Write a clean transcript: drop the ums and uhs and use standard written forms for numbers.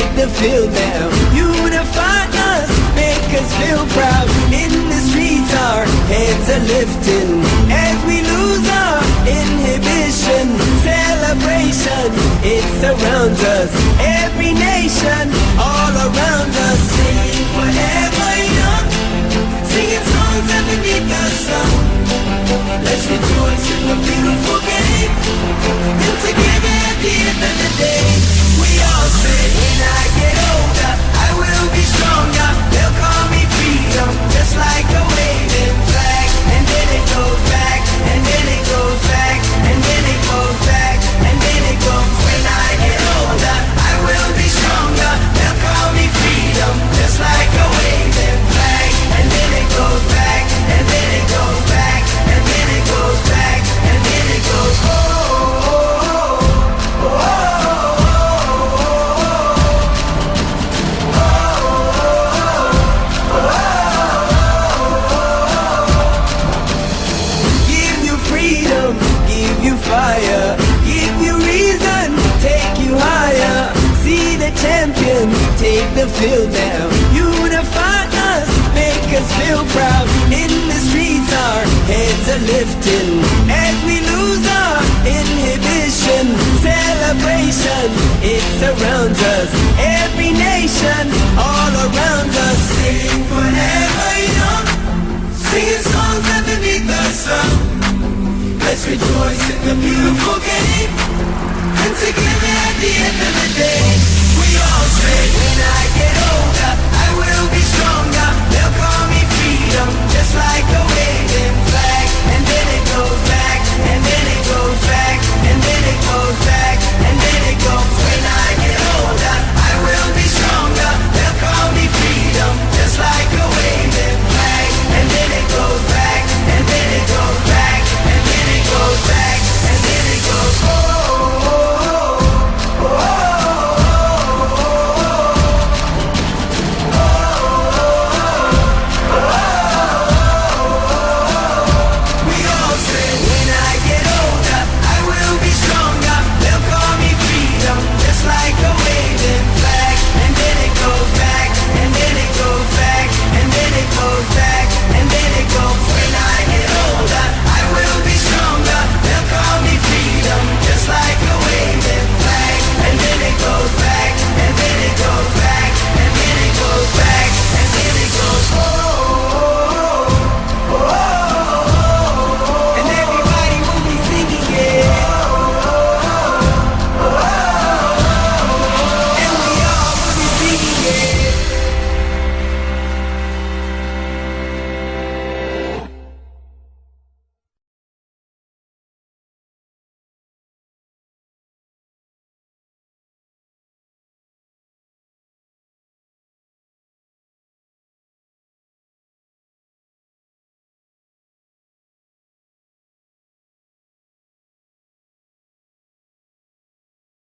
take the field now. Unify us, make us feel proud. In the streets our heads are lifting as we lose our inhibition. Celebration, it surrounds us. Every nation, all around us. Sing forever young, singing songs underneath the sun. Let's rejoice in the beautiful game, and together at the end of the day, we all say, when I get older, I will be stronger. They'll call me freedom, just like a waving flag. And then it goes back, and then it goes back, and then it goes back, and then it goes. When I get older, I will be stronger. They'll call me freedom, just like a waving flag. And then it goes back, and then it goes back, and then it goes back, and then it goes. Oh, oh, oh, oh, give you freedom, give you fire, give you reason, take you higher. See the champions take the field now. Unify us, make us feel proud. In the streets our heads are lifting as we lose our inhibition. Celebration, it surrounds us. Every nation, all around us. Sing forever young, singing songs underneath the sun. Let's rejoice in the beautiful game, and together at the end of the day, we all say, when I get older, I will be stronger. They'll call me freedom, just like a waving flag. And then it goes back, and then it goes back, and then it goes back, and then it goes.